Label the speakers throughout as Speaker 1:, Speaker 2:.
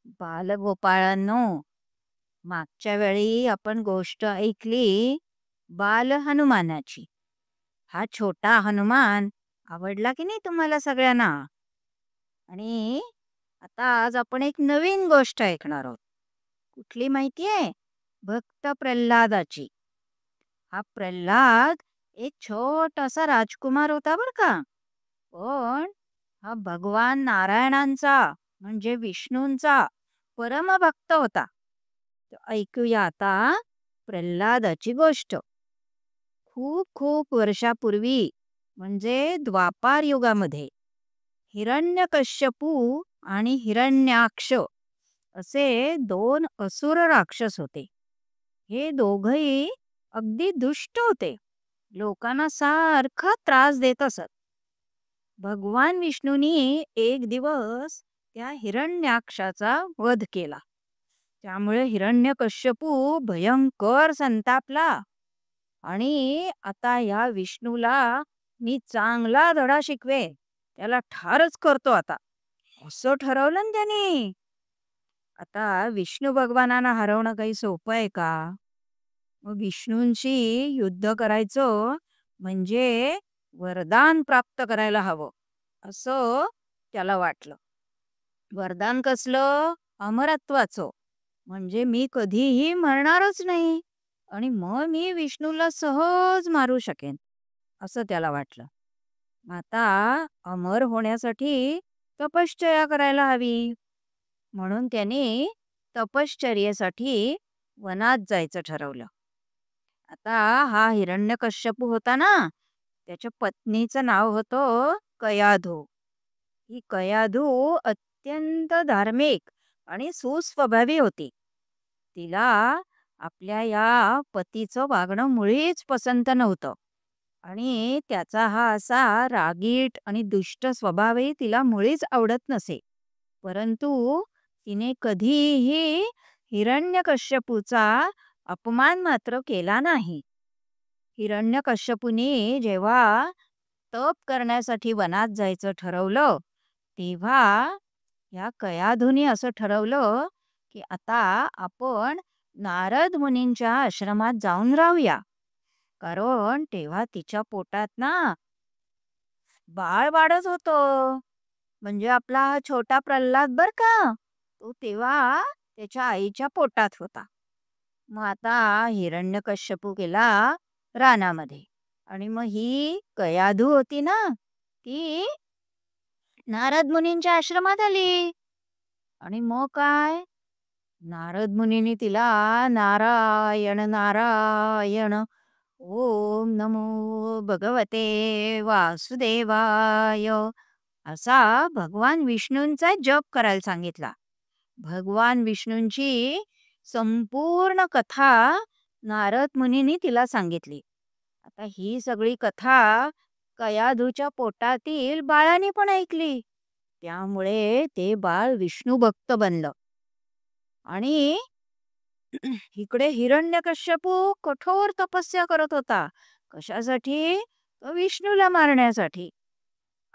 Speaker 1: बालगोपाळांनो, मागच्या वेळी आपण गोष्ट ऐकली बाल हनुमानाची. हा छोटा हनुमान आवडला की नाही तुम्हाला सगळ्यांना? आणि आता आज आपण एक नवीन गोष्ट ऐकणार आहोत. कुठली माहिती आहे? भक्त प्रल्हादाची. हा प्रल्हाद एक छोटासा राजकुमार होता बर का. पण हा भगवान नारायणांचा म्हणजे विष्णूंचा परमभक्त होता. तर ऐकूया आता प्रल्हादाची गोष्ट. खूप खूप वर्षापूर्वी म्हणजे द्वापार युगामध्ये हिरण्यकश्यपू आणि हिरण्याक्ष असे दोन असुर राक्षस होते. हे दोघही अगदी दुष्ट होते. लोकांना सारखा त्रास देत असत. भगवान विष्णूंनी एक दिवस त्या हिरण्याक्षाचा वध केला. त्यामुळे हिरण्यकश्यपू भयंकर संतापला आणि आता या विष्णूला मी चांगला धडा शिकवेन. त्याला ठारच करतो आता. असं ठरवलं ना त्याने. आता विष्णू भगवानांना हरवणं काही सोपं आहे का? मग विष्णूंशी युद्ध करायचं म्हणजे वरदान प्राप्त करायला हवं, असं त्याला वाटलं. वरदान कसलं? अमरत्वाचं. म्हणजे मी कधीही मरणारच नाही आणि मग मी विष्णूला सहज मारू शकेन, असं त्याला वाटलं. मग आता अमर होण्यासाठी तपश्चर्या करायला हवी. म्हणून त्याने तपश्चर्येसाठी वनात जायचं ठरवलं. आता हा हिरण्यकश्यपू होता ना, त्याच्या पत्नीचं नाव होतं कयाधू. ही कयाधू अत्यंत धार्मिक आणि सुस्वभावी होती. तिला आपल्या या पतीचं वागणं मुळीच पसंत नव्हतं आणि त्याचा हा असा रागीट आणि दुष्ट स्वभावही तिला मुळीच आवडत नसे. परंतु तिने कधीही हिरण्यकश्यपूचा अपमान मात्र केला नाही. हिरण्यकश्यपूने जेव्हा तप करण्यासाठी वनात जायचं ठरवलं, तेव्हा या कयाधूनी असं ठरवलं की आता आपण नारद मुनींच्या आश्रमात जाऊन राहूया. कारण तेव्हा तिच्या पोटात ना बाळ वाढत होतं. म्हणजे आपला हा छोटा प्रल्हाद बर का, तो तेव्हा त्याच्या आईच्या पोटात होता. मग आता हिरण्यकश्यपू गेला रानामध्ये आणि मग ही कयाधू होती ना, ती नारद मुनींच्या आश्रमात आली. आणि मग काय, नारद मुनींनी तिला नारायण नारायण ओम नमो भगवते वासुदेवाय असा भगवान विष्णूंचा जप करायला सांगितला. भगवान विष्णूंची संपूर्ण कथा नारद मुनींनी तिला सांगितली. आता ही सगळी कथा कयाधूच्या पोटातील बाळाने पण ऐकली. त्यामुळे ते बाळ विष्णू भक्त बनलं. आणि इकडे हिरण्यकश्यपू कठोर तपस्या करत होता. कशासाठी? तर विष्णूला मारण्यासाठी.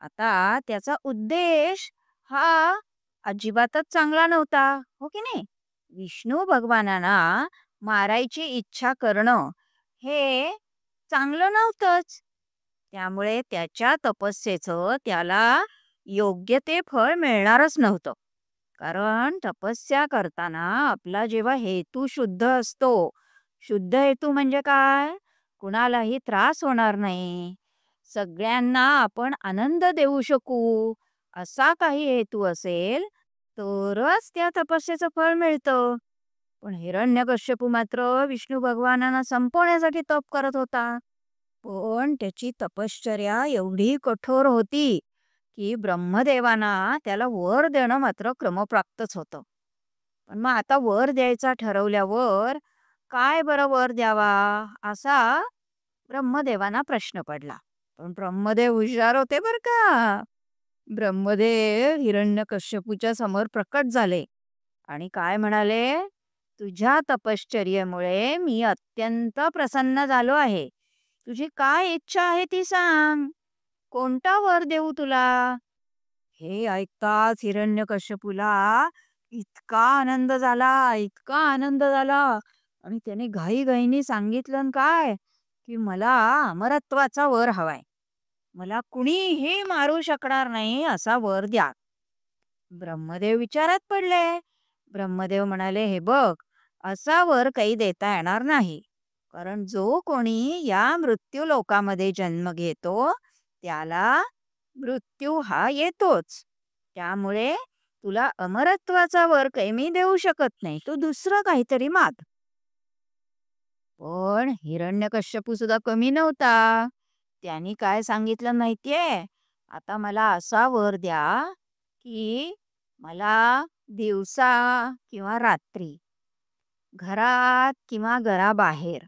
Speaker 1: आता त्याचा उद्देश हा अजिबातच चांगला नव्हता, हो की नाही? विष्णू भगवानांना मारायची इच्छा करणं हे चांगलं नव्हतंच. त्यामुळे त्याच्या तपस्येचं त्याला योग्य ते फळ मिळणारच नव्हतं. कारण तपस्या करताना आपला जेव्हा हेतू शुद्ध असतो, शुद्ध हेतू म्हणजे काय? कुणालाही त्रास होणार नाही, सगळ्यांना आपण आनंद देऊ शकू, असा काही हेतू असेल तरच त्या तपस्येचं फळ मिळतं. पण हिरण्यकश्यपू मात्र विष्णू भगवानांना संपवण्यासाठी तप करत होता. पण त्याची तपश्चर्या एवढी कठोर होती की ब्रह्मदेवांना त्याला वर देणं मात्र क्रमप्राप्तच होतं. पण मग आता वर द्यायचा ठरवल्यावर काय बरं वर द्यावा असा ब्रह्मदेवांना प्रश्न पडला. पण ब्रह्मदेव हुशार होते बरं का. ब्रह्मदेव हिरण्यकश्यपूच्या समोर प्रकट झाले आणि काय म्हणाले, तुझ्या तपश्चर्येमुळे मी अत्यंत प्रसन्न झालो आहे. तुझी काय इच्छा आहे ती सांग. कोणता वर देऊ तुला? हे ऐकताच हिरण्यकश्यपूला इतका आनंद झाला, इतका आनंद झाला आणि त्याने घाईघाईने सांगितलं न काय, की मला अमरत्वाचा वर हवाय. मला कुणीही मारू शकणार नाही असा वर द्या. ब्रह्मदेव विचारात पडले. ब्रह्मदेव म्हणाले, "हे बघ, असा वर काही देता येणार नाही. कारण जो कोणी या मृत्यू लोकामध्ये जन्म घेतो, त्याला मृत्यू हा येतोच. त्यामुळे तुला अमरत्वाचा वर काही मी देऊ शकत नाही. तू दुसरं काहीतरी माग." पण हिरण्यकश्यपू सुद्धा कमी नव्हता. त्यांनी काय सांगितलं माहितीये? आता मला असा वर द्या, की मला दिवसा किंवा रात्री, घरात किंवा घराबाहेर,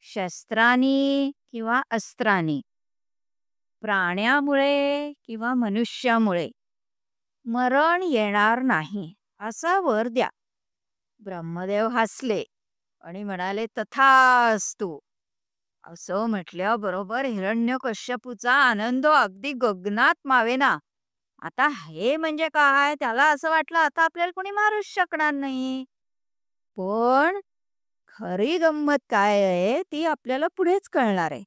Speaker 1: शस्त्रानी किंवा अस्त्रानी, प्राण्यामुळे किंवा मनुष्यामुळे मरण येणार नाही, असा वर द्या. ब्रह्मदेव हसले आणि म्हणाले, "तथास्तु." असं म्हटल्याबरोबर हिरण्यकश्यपूचा आनंद अगदी गगनात मावेना. आता हे म्हणजे काय? त्याला असं वाटलं आता आपल्याला कोणी मारूच शकणार नाही. पण खरी गंमत काय आहे ती आपल्याला पुढेच कळणार आहे.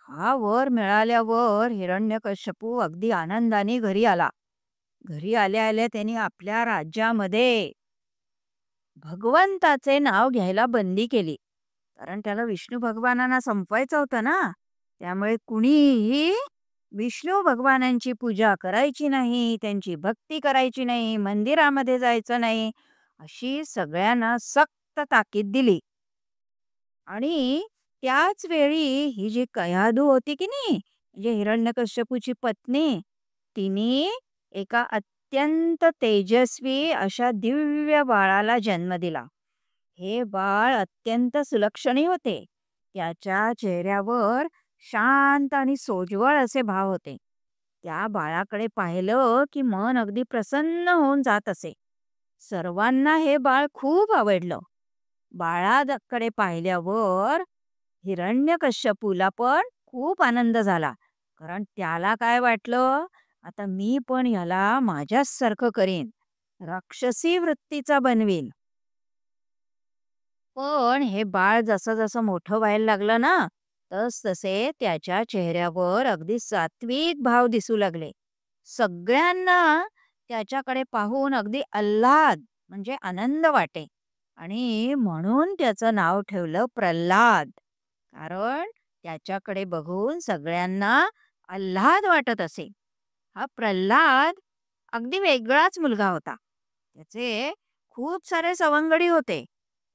Speaker 1: हा वर मिळाल्यावर हिरण्यकश्यपू अगदी आनंदाने घरी आला. घरी आल्या आल्या त्यांनी आपल्या राज्यामध्ये भगवंताचे नाव घ्यायला बंदी केली. कारण त्याला विष्णू भगवानांना संपवायचं होतं ना. त्यामुळे कुणीही विष्णू भगवानांची पूजा करायची नाही, त्यांची भक्ती करायची नाही, मंदिरामध्ये जायचं नाही, अशी सगळ्यांना सक्त ताकीद दिली. आणि त्याच वेळी ही जी कयाधू होती की नाही, म्हणजे हिरण्यकश्यपूची पत्नी, तिने एका अत्यंत तेजस्वी अशा दिव्य बाळाला जन्म दिला. हे बाळ अत्यंत सुलक्षणी होते. त्याच्या चेहऱ्यावर शांत आणि सोज्वळ असे भाव होते. त्या बाळाकडे पाहिलं की मन अगदी प्रसन्न होऊन जात असे. सर्वांना हे बाळ खूप आवडलं. बाळाकडे पाहिल्यावर हिरण्यकश्यपूला पण खूप आनंद झाला. कारण त्याला काय वाटलं, आता मी पण याला माझ्यासारखं करीन, राक्षसी वृत्तीचा बनवीन. पण हे बाळ जसं-जसं मोठं व्हायला लागलं ना, तसतसे त्याच्या चेहऱ्यावर अगदी सात्विक भाव दिसू लागले. सगळ्यांना त्याच्याकडे पाहून अगदी आल्हाद म्हणजे आनंद वाटे आणि म्हणून त्याचं नाव ठेवलं प्रल्हाद. कारण त्याच्याकडे बघून सगळ्यांना आल्हाद वाटत असे. हा प्रल्हाद अगदी वेगळाच मुलगा होता. त्याचे खूप सारे सवंगडी होते.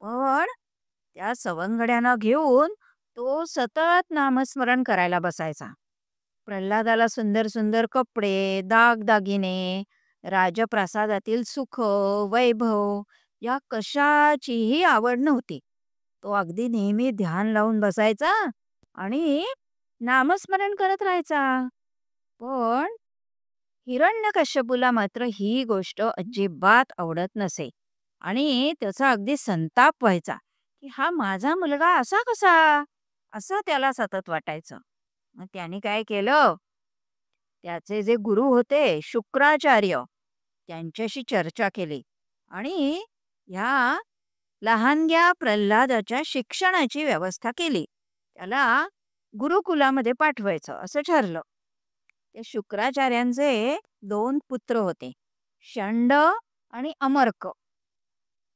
Speaker 1: पण त्या सवंगड्यांना घेऊन तो सतत नामस्मरण करायला बसायचा. प्रल्हादाला सुंदर सुंदर कपडे, दागदागिने, राजप्रासादातील सुख, वैभव या कशाचीही आवड नव्हती. तो अगदी नेहमी ध्यान लावून बसायचा आणि नामस्मरण करत राहायचा. पण हिरण्यकश्यपूला मात्र ही गोष्ट अजिबात आवडत नसे आणि त्याचा अगदी संताप व्हायचा, की हा माझा मुलगा असा कसा? असं त्याला सतत वाटायचं. मग त्याने काय केलं, त्याचे जे गुरु होते शुक्राचार्य, त्यांच्याशी चर्चा केली आणि ह्या लहानग्या प्रल्हादाच्या शिक्षणाची व्यवस्था केली. त्याला गुरुकुलामध्ये पाठवायचं असं ठरलं. त्या शुक्राचार्यांचे 2 पुत्र होते, शंड आणि अमर्क.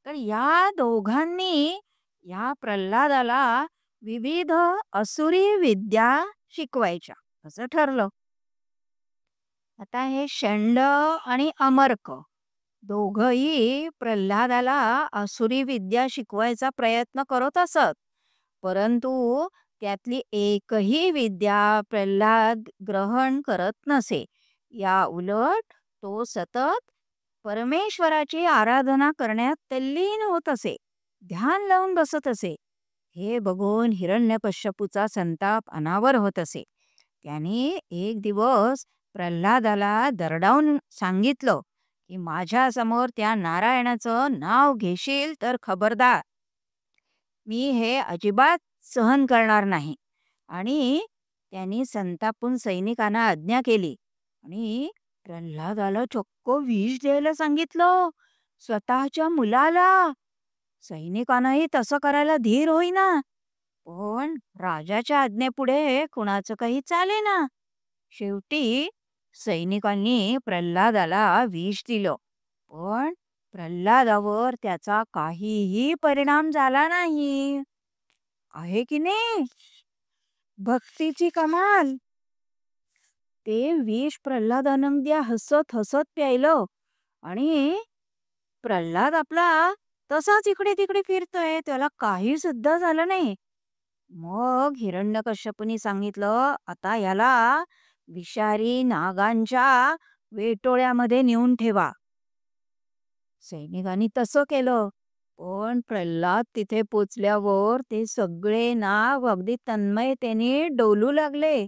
Speaker 1: तर या दोघांनी या प्रल्हादाला विविध असुरी विद्या शिकवायच्या असं ठरलं. आता हे शंड आणि अमर्क दोघंही प्रल्हादाला आसुरी विद्या शिकवायचा प्रयत्न करत असत. परंतु त्यातली एकही विद्या प्रल्हाद ग्रहण करत नसे. या उलट तो सतत परमेश्वराची आराधना करण्यात तल्लीन होत असे. ध्यान लावून बसत असे. हे बघून हिरण्यकश्यपूचा संताप अनावर होत असे. त्याने एक दिवस प्रल्हादाला दरडावून सांगितलं, की माझ्यासमोर त्या नारायणाचं नाव घेशील तर खबरदार. मी हे अजिबात सहन करणार नाही. आणि त्यांनी संतापून सैनिकांना आज्ञा केली आणि प्रल्हादाला चक्क विष द्यायला सांगितलं. स्वतःच्या मुलाला. सैनिकांनाही तसं करायला धीर होईना. पण राजाच्या आज्ञेपुढे कुणाचं काही चालेना. शेवटी सैनिकांनी प्रल्हादाला विष दिलं. पण प्रल्हादावर त्याचा काहीही परिणाम झाला नाही. आहे की नाही भक्तीची कमाल. ते विष प्रल्हादानंद्या हसत हसत प्यायलं आणि प्रल्हाद आपला तसाच इकडे तिकडे फिरतोय, त्याला काही सुद्धा झालं नाही. मग हिरण्यकश्यपूनी सांगितलं, आता याला विषारी नागांच्या वेटोळ्यामध्ये नेऊन ठेवा. सैनिकांनी तसं केलं. पण प्रल्हाद तिथे पोचल्यावर ते सगळे नाग अगदी तन्मयतेने डोलू लागले.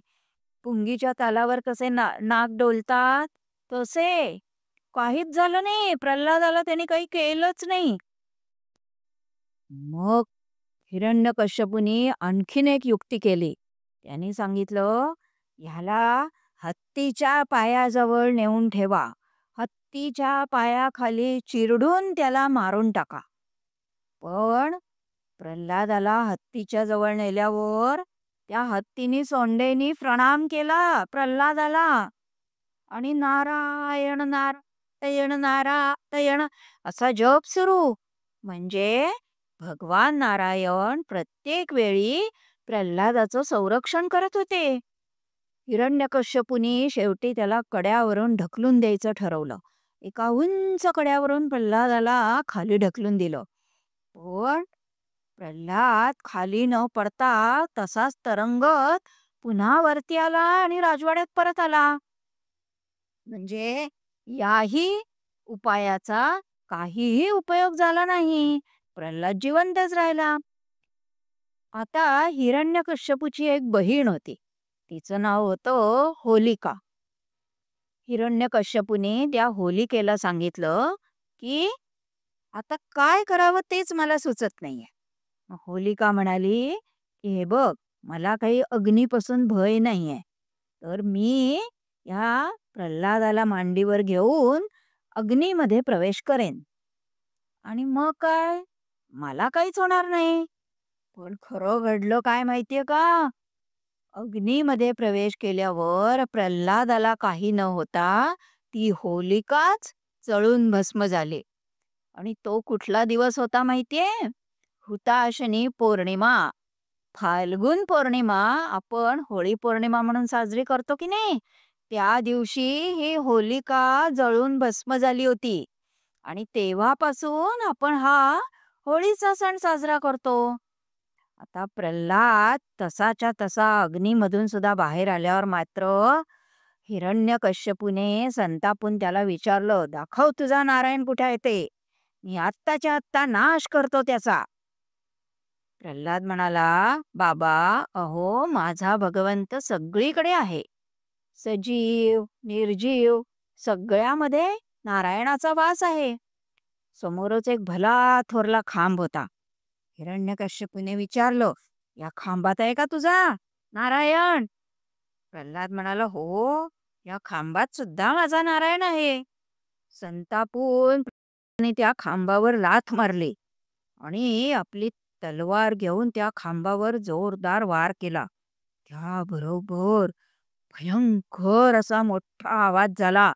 Speaker 1: पुंगीच्या तालावर कसे नाग डोलतात तसे. काहीच झालं नाही. प्रल्हादाला त्यांनी काही केलंच नाही. मग हिरण्यकश्यपूनी आणखीन एक युक्ती केली. त्यांनी सांगितलं, ह्याला हत्तीच्या पायाजवळ नेऊन ठेवा. हत्तीच्या पायाखाली चिरडून त्याला मारून टाका. पण प्रल्हादाला हत्तीच्या जवळ नेल्यावर त्या हत्तीनी सोंडेनी प्रणाम केला प्रल्हादाला आणि नारायण नारायण नारायण असा जप सुरू. म्हणजे भगवान नारायण प्रत्येक वेळी प्रल्हादाचं संरक्षण करत होते. हिरण्यकश्यपूनी शेवटी त्याला कड्यावरून ढकलून द्यायचं ठरवलं. एका उंच कड्यावरून प्रल्हादाला खाली ढकलून दिलं. पण प्रल्हाद खाली न पडता तसाच तरंगत पुन्हा वरती आला आणि राजवाड्यात परत आला. म्हणजे याही उपायाचा काहीही उपयोग झाला नाही. प्रल्हाद जिवंतच राहिला. आता हिरण्यकश्यपूची एक बहीण होती. तिचं नाव होतं होलिका. हिरण्यकश्यपूने त्या होलिकेला सांगितलं की आता काय करावं तेच मला सुचत नाहीये. मग होलिका म्हणाली की हे बघ, मला काही अग्नीपासून भय नाहीये. तर मी या प्रल्हादाला मांडीवर घेऊन अग्नीमध्ये प्रवेश करेन. आणि मग काय, मला काहीच होणार नाही. पण खरं घडलं काय माहितीये का? अग्नीमध्ये प्रवेश केल्यावर प्रल्हादाला काही न होता ती होलिकाच जळून भस्म झाली. आणि तो कुठला दिवस होता माहितीये? हुताशनी पौर्णिमा. फाल्गुन पौर्णिमा आपण होळी पौर्णिमा म्हणून साजरी करतो की नाही? त्या दिवशी ही होलिका जळून भस्म झाली होती. आणि तेव्हापासून आपण हा होळीचा सण साजरा करतो. आता प्रल्हाद तसाच्या तसा अग्नीमधून सुद्धा बाहेर आल्यावर मात्र हिरण्यकश्यपूने संतापून त्याला विचारलं, दाखव तुझा नारायण कुठे आहे ते. मी आत्ताच्या आत्ता नाश करतो त्याचा. प्रल्हाद म्हणाला, बाबा अहो माझा भगवंत सगळीकडे आहे. सजीव निर्जीव सगळ्यामध्ये नारायणाचा वास आहे. समोरच एक भला थोरला खांब होता. हिरण्यकश्यपूने विचारलं, या खांबात आहे का तुझा नारायण? प्रल्हाद म्हणाला, हो, या खांबात सुद्धा माझा नारायण आहे. संतापून प्रल्हादाने त्या खांबावर लाथ मारली आणि आपली तलवार घेऊन त्या खांबावर जोरदार वार केला. त्याबरोबर भयंकर असा मोठा आवाज झाला.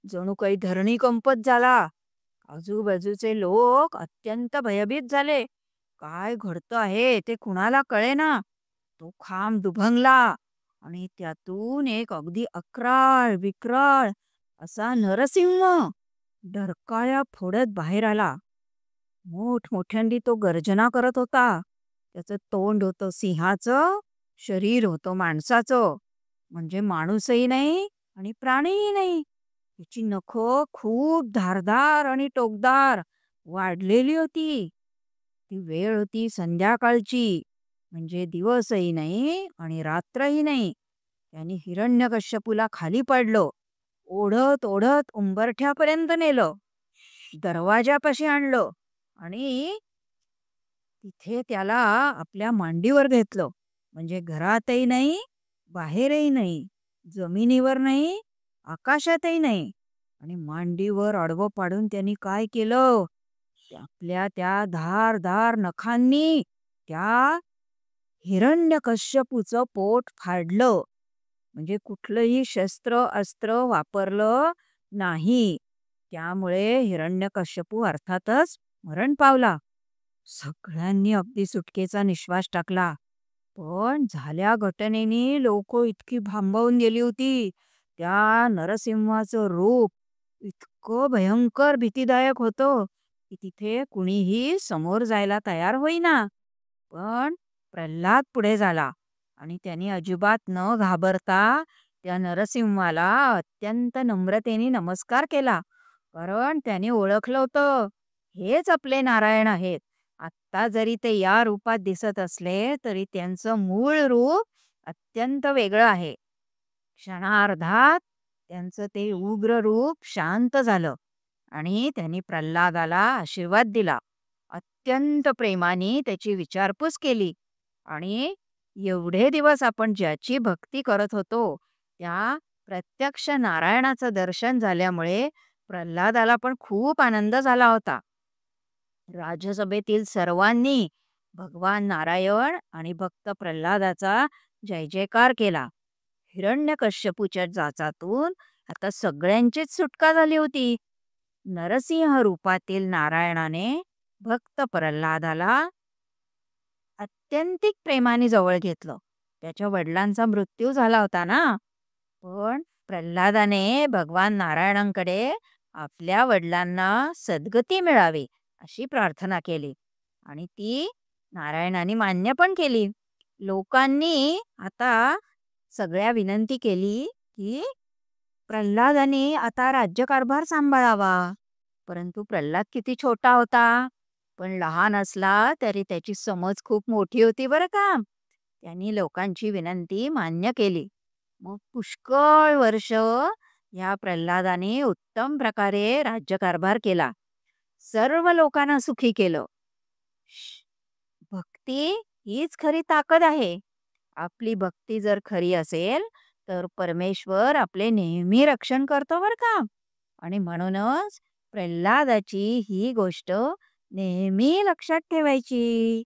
Speaker 1: जणू काही धरणी कंपत झाला. आजूबाजूचे लोक अत्यंत भयभीत झाले. काय घडतं आहे ते कुणाला कळेना. तो खांब दुभंगला आणि त्यातून एक अगदी अक्राळ विक्राळ असा नरसिंह डरकाळ्या फोडत बाहेर आला. मोठमोठ्यांदी तो गर्जना करत होता. त्याचं तोंड होतं सिंहाचं, शरीर होतं माणसाचं. म्हणजे माणूसही नाही आणि प्राणीही नाही. त्याची नखं खूप धारदार आणि टोकदार वाढलेली होती. ती वेळ होती संध्याकाळची. म्हणजे दिवसही नाही आणि रात्रही नाही. त्यांनी हिरण्यकश्यपूला खाली पडलं. ओढत ओढत उंबरठ्यापर्यंत नेलं. दरवाजापाशी आणलं आणि तिथे त्याला आपल्या मांडीवर घेतलं. म्हणजे घरातही नाही, बाहेरही नाही, जमिनीवर नाही, आकाशातही नाही. आणि मांडीवर आडवं पाडून त्यांनी काय केलं? आपल्या त्या धारदार नखांनी त्या हिरण्यकश्यपूचं पोट फाडलं. म्हणजे कुठलंही शस्त्र अस्त्र वापरलं नाही. त्यामुळे हिरण्यकश्यपू अर्थातच मरण पावला. सगळ्यांनी अगदी सुटकेचा निश्वास टाकला. पण झाल्या घटनेने लोक इतकी भांबावून गेली होती. त्या नरसिंहाचं रूप इतकं भयंकर भीतीदायक होतं की तिथे कुणीही समोर जायला तयार होईना. पण प्रल्हाद पुढे झाला आणि त्यांनी अजिबात न घाबरता त्या नरसिंहाला अत्यंत नम्रतेने नमस्कार केला. कारण त्याने ओळखलं होतं, हेच आपले नारायण आहेत. आत्ता जरी ते या रूपात दिसत असले तरी त्यांचं मूळ रूप अत्यंत वेगळं आहे. क्षणार्धात त्यांचं ते उग्र रूप शांत झालं आणि त्यांनी प्रल्हादाला आशीर्वाद दिला. अत्यंत प्रेमाने त्याची विचारपूस केली आणि एवढे दिवस आपण ज्याची भक्ती करत होतो त्या प्रत्यक्ष नारायणाचं दर्शन झाल्यामुळे प्रल्हादाला पण खूप आनंद झाला होता. राजसभेतील सर्वांनी भगवान नारायण आणि भक्त प्रल्हादाचा जय जयकार केला. हिरण्यकश्यपूच्या जाचातून आता सगळ्यांचीच सुटका झाली होती. नरसिंह रूपातील नारायणाने भक्त प्रल्हादाला अत्यंतिक प्रेमाने जवळ घेतलं. त्याच्या वडिलांचा मृत्यू झाला होता ना, पण प्रल्हादाने भगवान नारायणांकडे आपल्या वडिलांना सद्गती मिळावी अशी प्रार्थना केली आणि ती नारायणाने मान्य पण केली. लोकांनी आता सगळ्या विनंती केली की प्रल्हादाने आता राज्यकारभार सांभाळावा. परंतु प्रल्हाद किती छोटा होता, पण लहान असला तरी त्याची समज खूप मोठी होती बरं का. त्यांनी लोकांची विनंती मान्य केली. मग पुष्कळ वर्ष या प्रल्हादाने उत्तम प्रकारे राज्यकारभार केला. सर्व लोकांना सुखी केलं. श- भक्ती हीच खरी ताकद आहे. आपली भक्ती जर खरी असेल तर परमेश्वर आपले नेहमी रक्षण करतो बरं का. आणि म्हणूनच प्रल्हादाची ही गोष्ट नेहमी लक्षात ठेवायची.